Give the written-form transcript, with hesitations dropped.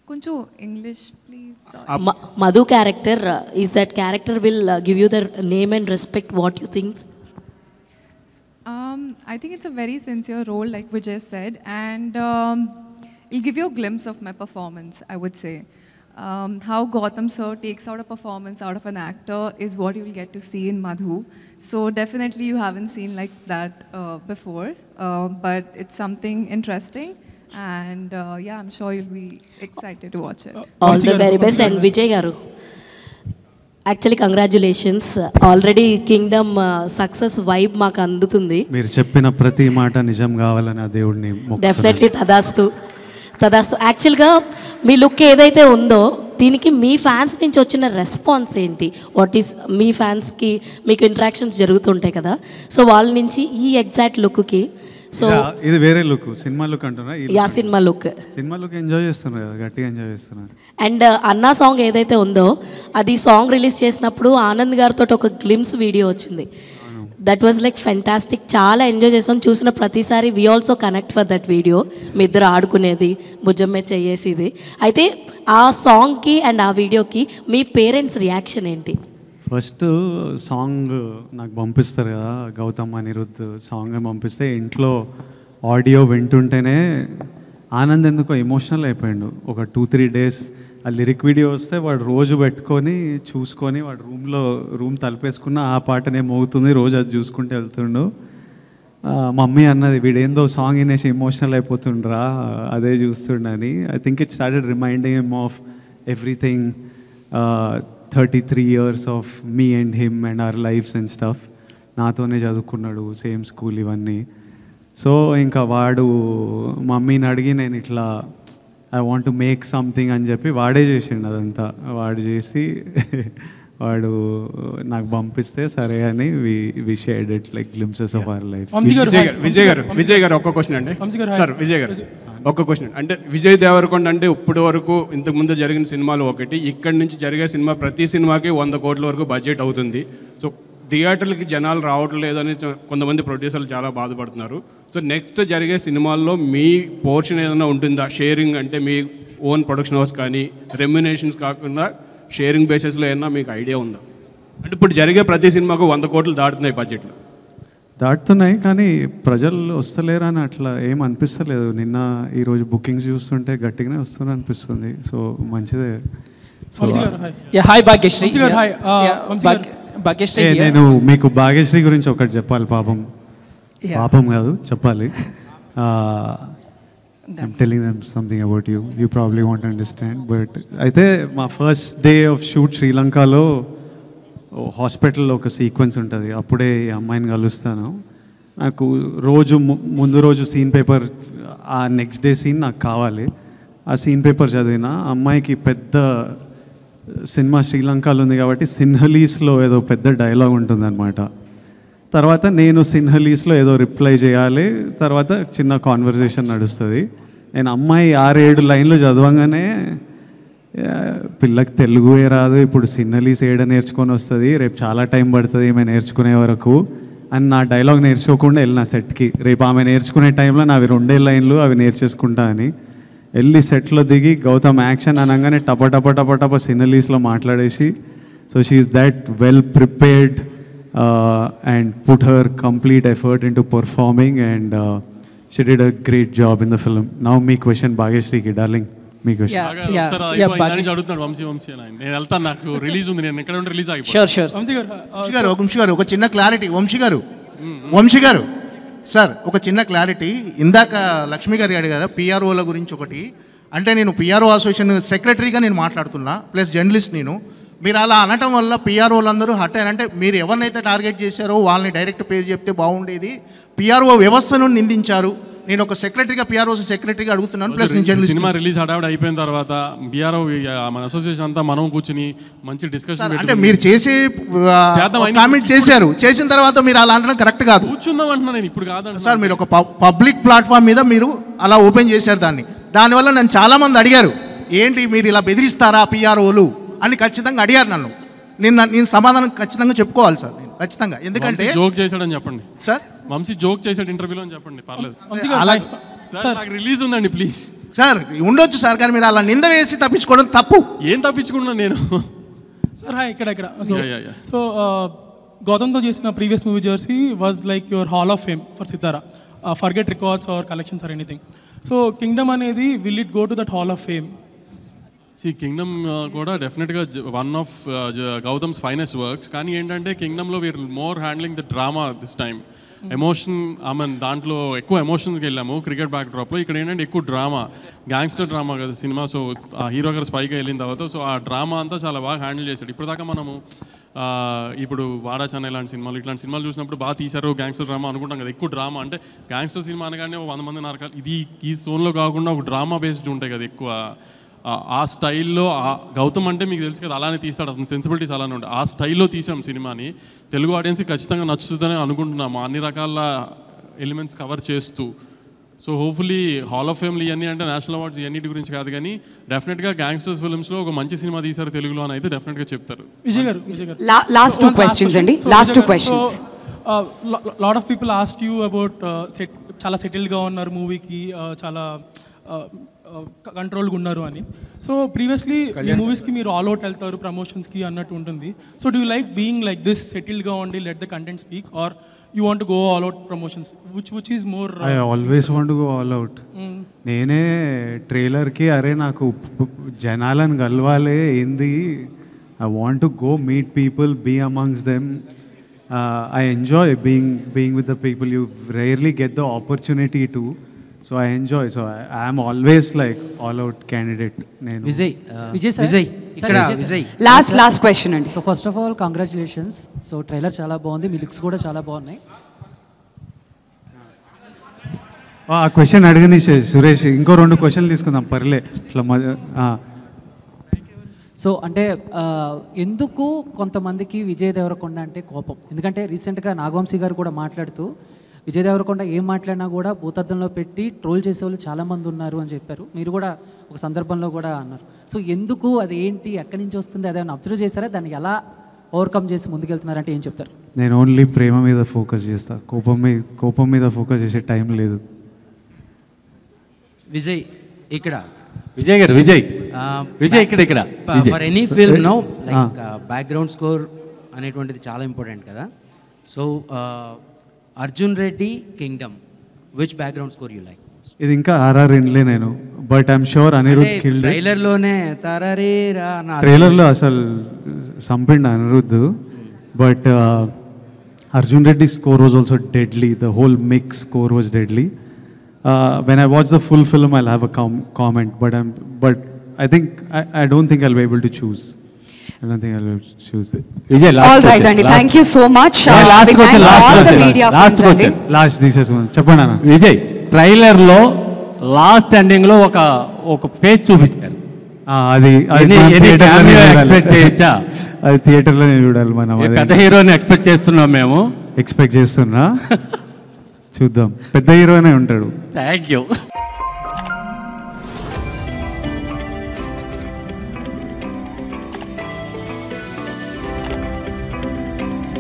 కొంచెం English please. Madhu character, is that character will give you the name and respect what you think? I think it's a very sincere role, like Vijay said, and it'll give you a glimpse of my performance, I would say. How Gautam sir takes out a performance out of an actor is what you will get to see in Madhu. So definitely you haven't seen like that before, but it's something interesting, and yeah, I'm sure you'll be excited to watch it. All the very best. And Vijay garu, actually congratulations, already Kingdom success vibe మాకు అందుతుంది. మీరు చెప్పిన ప్రతి మాట నిజం కావాలని ఆ దేవుడిని డెఫినెట్లీ తదాస్తు తదాస్తు. యాక్చువల్గా మీ లుక్ ఏదైతే ఉందో దీనికి మీ ఫ్యాన్స్ నుంచి వచ్చిన రెస్పాన్స్ ఏంటి? వాట్ ఈస్ మీ ఫ్యాన్స్కి మీకు ఇంటరాక్షన్స్ జరుగుతుంటాయి కదా, సో వాళ్ళ నుంచి ఈ ఎగ్జాక్ట్ లుక్కి, సో ఇది వేరే లుక్, సినిమా లుక్ అంటున్నా, యా సినిమా లుక్ ఎంజాయ్ చేస్తున్నారు కదా, గట్టిగా ఎంజాయ్ చేస్తున్నారు. అండ్ అన్నా సాంగ్ ఏదైతే ఉందో అది సాంగ్ రిలీజ్ చేసినప్పుడు ఆనంద్ గారితో ఒక గ్లిమ్స్ వీడియో వచ్చింది. దట్ వాజ్ లైక్ ఫెంటాస్టిక్, చాలా ఎంజాయ్ చేసాం. చూసిన ప్రతిసారి we also connect for that video, మీ ఇద్దరు ఆడుకునేది, భుజమ్మే చెయ్యేసిది. అయితే ఆ సాంగ్కి అండ్ ఆ వీడియోకి మీ పేరెంట్స్ రియాక్షన్ ఏంటి? ఫస్ట్ సాంగ్ నాకు పంపిస్తారు కదా, గౌతమ్ అనిరుద్ధ్ సాంగ్ పంపిస్తే ఇంట్లో ఆడియో వింటుంటేనే ఆనంద్ ఎందుకో ఎమోషనల్ అయిపోయాడు. ఒక 2-3 days ఆ లిరిక్ వీడియో వస్తే వాడు రోజు పెట్టుకొని చూసుకొని వాడు రూమ్ తలుపేసుకున్న ఆ పాటనే మోగుతుంది, రోజు అది చూసుకుంటూ వెళ్తుండు. మమ్మీ అన్నది వీడేందో సాంగ్ వినేసి ఎమోషనల్ అయిపోతుండ్రా అదే చూస్తుండని. I think it started reminding him of everything, 33 years of me and him and our lives and stuff. నాతోనే చదువుకున్నాడు, సేమ్ స్కూల్ ఇవన్నీ. సో ఇంకా వాడు మమ్మీని అడిగి నేను ఇట్లా I want to make something అని చెప్పి వాడే చేసిండు అదంతా. వాడు చేసి వాడు నాకు పంపిస్తే సరే అని we shared it like glimpses of our life. Vijay garu ఒక్క క్వశ్చన్ అండి సార్. విజయ్ గారు ఒక్క క్వశ్చన్ అంటే, విజయ్ దేవరకొండ అంటే ఇప్పటి వరకు ఇంతకుముందు జరిగిన సినిమాలు ఒకటి, ఇక్కడి నుంచి జరిగే సినిమా ప్రతి సినిమాకి 100 కోట్ల వరకు బడ్జెట్ అవుతుంది. సో థియేటర్లకి జనాలు రావట్లేదు అని కొంతమంది ప్రొడ్యూసర్లు చాలా బాధపడుతున్నారు. సో నెక్స్ట్ జరిగే సినిమాల్లో మీ పోర్షన్ ఏదైనా ఉంటుందా? షేరింగ్ అంటే మీ ఓన్ ప్రొడక్షన్ హౌస్ కానీ రెమ్యునేషన్స్ కాకుండా షేరింగ్ బేసిస్లో ఏమన్నా మీకు ఐడియా ఉందా? అంటే ఇప్పుడు జరిగే ప్రతి సినిమాకు 100 కోట్లు దాటుతున్నాయి బడ్జెట్లు. దాటుతున్నాయి కానీ ప్రజలు వస్తలేరు అని అట్లా ఏం అనిపిస్తలేదు. నిన్న ఈరోజు బుకింగ్స్ చూస్తుంటే గట్టిగానే వస్తుంది అనిపిస్తుంది. సో మంచిదే. నేను మీకు భాగ్యశ్రీ గురించి ఒకటి చెప్పాలి. పాపం కాదు చెప్పాలి. I'm telling them something about you. You probably won't understand. But అయితే మా ఫస్ట్ డే ఆఫ్ షూట్ శ్రీలంకలో హాస్పిటల్లో ఒక సీక్వెన్స్ ఉంటుంది. అప్పుడే ఈ అమ్మాయిని కలుస్తాను. నాకు ముందు రోజు సీన్ పేపర్, ఆ నెక్స్ట్ డే సీన్ నాకు కావాలి. ఆ సీన్ పేపర్ చదివిన అమ్మాయికి పెద్ద సినిమా శ్రీలంకలో ఉంది కాబట్టి సిన్హలీస్లో ఏదో పెద్ద డైలాగ్ ఉంటుందన్నమాట. తర్వాత నేను సిన్హలీస్లో ఏదో రిప్లై చేయాలి. తర్వాత చిన్న కాన్వర్జేషన్ నడుస్తుంది. నేను అమ్మాయి 6-7 లైన్లు చదవంగానే పిల్లకి తెలుగుయే రాదు, ఇప్పుడు సిన్హలీస్ ఏడ నేర్చుకొని వస్తుంది, రేపు చాలా టైం పడుతుంది ఈమె నేర్చుకునే వరకు అని నా డైలాగ్ నేర్చుకోకుండా వెళ్ళిన సెట్కి. రేపు ఆమె నేర్చుకునే టైంలో నావి 2 లైన్లు అవి నేర్చేసుకుంటా అని వెళ్ళి సెట్లో దిగి గౌతమ్ యాక్షన్ అనగానే టప సిన్హలీస్లో మాట్లాడేసి, so she is that well prepared and put her complete effort into performing and she did a great job in the film. Now me question Bhagyashree ki darling, me question. అడుగుతున్నాడు వంశీ అని. నేను వెళ్తాను, నాకు release ఉంది, నేను ఎక్కడ ఉంటే release అయిపోయి. వంశీ గారు ఒక చిన్న క్లారిటీ. వంశీ గారు సార్ ఒక చిన్న క్లారిటీ. ఇందాక లక్ష్మి గారు అడిగారు పిఆర్ఓల గురించి ఒకటి. అంటే నేను పిఆర్ఓ అసోసియేషన్ సెక్రటరీగా నేను మాట్లాడుతున్నా, ప్లస్ జర్నలిస్ట్ నేను. మీరు అలా అనటం వల్ల పిఆర్ఓలు అందరూ హట్ అయ్యారు. అంటే మీరు ఎవరినైతే టార్గెట్ చేశారో వాళ్ళని డైరెక్ట్ పేరు చెప్తే బాగుండేది. పిఆర్ఓ వ్యవస్థను నిందించారు. నేను ఒక సెక్రటరీగా పిఆర్ఓ సెక్రటరీగా అడుగుతున్నాను, ప్లస్ జర్నలిస్ట్. సినిమా రిలీజ్ హడావిడి అయిపోయిన తర్వాత పిఆర్ఓ మన అసోసియేషన్ అంతా మనం కూర్చుని మంచి డిస్కషన్, అంటే మీరు చేసే కామెంట్ చేసిన తర్వాత మీరు అలా అనడం కరెక్ట్ కాదు. కూర్చుందాం అంటున్నా నేను, ఇప్పుడు కాదండి సార్. మీరు ఒక పబ్లిక్ ప్లాట్ఫామ్ మీద మీరు అలా ఓపెన్ చేశారు దానివల్ల నన్ను చాలామంది అడిగారు, ఏంటి మీరు ఇలా బెదిరిస్తారా పిఆర్ఓలు అని ఖచ్చితంగా అడిగారు నన్ను. నేను సమాధానం ఖచ్చితంగా చెప్పుకోవాలి సార్, నేను ఖచ్చితంగా. ఎందుకంటే జోక్ చేశాడని చెప్పండి సార్. వంశీ జోక్ చేశాడు ఇంటర్వ్యూలో అని చెప్పండి, పర్లేదు. రిలీజ్ ఉందండి ప్లీజ్. సార్ ఉండొచ్చు సార్, కానీ మీరు అలా నింద వేసి తప్పించుకోవడం తప్పు. ఏం తప్పించుకున్నా నేను? సార్ హాయ్, ఇక్కడ సో గౌతమ్తో చేసిన previous movie Jersey was like your hall of fame for Sitara, forget records or collections or anything. So Kingdom అనేది will it go to that hall of fame? Kingdom కూడా డెఫినెట్గా one of Gautam's finest works. కానీ ఏంటంటే కింగ్డమ్లో we're more handling the drama this time. Emotion దాంట్లో ఎక్కువ ఎమోషన్స్కి వెళ్ళాము cricket back డ్రాప్లో. ఇక్కడ ఏంటంటే ఎక్కువ డ్రామా, గ్యాంగ్స్టర్ డ్రామా కదా సినిమా. సో ఆ హీరో గారు స్పైగా వెళ్ళిన తర్వాత సో ఆ డ్రామా అంతా చాలా బాగా హ్యాండిల్ చేశాడు. ఇప్పటిదాకా మనము ఇప్పుడు వాడా చెన్నై ఇలాంటి సినిమాలు చూసినప్పుడు బాగా తీశారు గ్యాంగ్స్టర్ డ్రామా అనుకుంటాం కదా. ఎక్కువ డ్రామా అంటే గ్యాంగ్స్టర్ సినిమా అనగానే 100 మంది నరకాలు, ఇది ఈ జోన్లో కాకుండా ఒక డ్రామా బేస్డ్ ఉంటాయి కదా ఎక్కువ. ఆ స్టైల్లో గౌతమ్ అంటే మీకు తెలుసు కదా, అలానే తీస్తాడు, అతని సెన్సిబిలిటీస్ అలానే ఉంటాయి. ఆ స్టైల్లో తీసాం సినిమాని. తెలుగు ఆడియన్స్కి ఖచ్చితంగా నచ్చుతుందని అనుకుంటున్నాము, అన్ని రకాల ఎలిమెంట్స్ కవర్ చేస్తూ. సో హోప్ఫుల్లీ హాల్ ఆఫ్ ఫేమ్లు ఇవన్నీ అంటే నేషనల్ అవార్డ్స్ ఇవన్నిటి గురించి కాదు, కానీ డెఫినెట్గా గ్యాంగ్స్టర్స్ ఫిల్మ్స్లో ఒక మంచి సినిమా తీశారు తెలుగులో అని అయితే డెఫినెట్గా చెప్తారు. విజయ్ గారు లాస్ట్ 2 questions అండి, last 2 questions. Lot of people asked you about చాలా సెటిల్గా ఉన్నారు మూవీకి, చాలా కంట్రోల్గా ఉన్నారు అని. సో ప్రీవియస్లీ ఈ మూవీస్కి మీరు ఆల్ అవుట్ వెళ్తారు ప్రమోషన్స్కి అన్నట్టు ఉంటుంది. So do you like being like this, సెటిల్గా ఉండి let the content speak, or you want go all out promotions, which is more? I always want go all out. నేనే ట్రైలర్కి అరే నాకు జనాలను కలవాలి ఏంది, I want to go meet people, be amongst them. I enjoy being with the people. You rarely get the opportunity to. So I enjoy. So I am always like all out candidate. Vijay last question అండి. So first of all congratulations. So trailer చాలా బాగుంది, మీ looks కూడా చాలా బాగున్నాయి. ఆ question అడగని సురేష్, ఇంకో 2 క్వశ్చన్లు తీసుకుందాం పర్లే ఇట్లా. సో అంటే ఎందుకు కొంతమందికి విజయ్ దేవరకొండ అంటే కోపం? ఎందుకంటే రీసెంట్గా నాగవంశీ గారు కూడా మాట్లాడుతూ విజయ్ దేవరకొండ ఏం మాట్లాడినా కూడా భూతద్దంలో పెట్టి ట్రోల్ చేసేవాళ్ళు చాలామంది ఉన్నారు అని చెప్పారు. మీరు కూడా ఒక సందర్భంలో కూడా అన్నారు. సో ఎందుకు, అది ఏంటి, ఎక్కడి నుంచి వస్తుంది, అదేమైనా అబ్జర్వ్ చేస్తారా, దాన్ని ఎలా ఓవర్కమ్ చేసి ముందుకెళ్తున్నారంటే ఏం చెప్తారు? నేను ఓన్లీ ప్రేమ మీద ఫోకస్ చేస్తా, కోపం మీద ఫోకస్ చేసే టైం లేదు. విజయ్ ఇక్కడ విజయ్ గారు విజయ్ ఇక్కడ for any film no like background score అనేటువంటిది చాలా ఇంపార్టెంట్ కదా. So Arjun Reddy Kingdom, which background score you like? ఇది ఇంకా ఆర్ఆర్ ఇన్లే నేను, but I'm sure Anirudh killed. ట్రైలర్లోనే ట్రైలర్లో అసలు సంపిండి Anirudh, but Arjun Reddy score was also deadly. The whole mix score was deadly. When I watch the full film, I'll have a comment, but I think I don't think I'll be able to choose. I don't think I'll be able to choose it. Vijay, all right, Andy. Thank you so much. Last question. Last this is one. Cheppana na. Vijay, trailer lo last ending lo oka page చూపించారు. అది expect చేయొచ్చా? అది theatre లో చూడాలి మనం. పెద్ద హీరోని expect చేస్తున్నాం మేము. ఎక్స్పెక్ట్ చేస్తున్నా, చూద్దాం. పెద్ద హీరోనే ఉంటాడు. Thank you.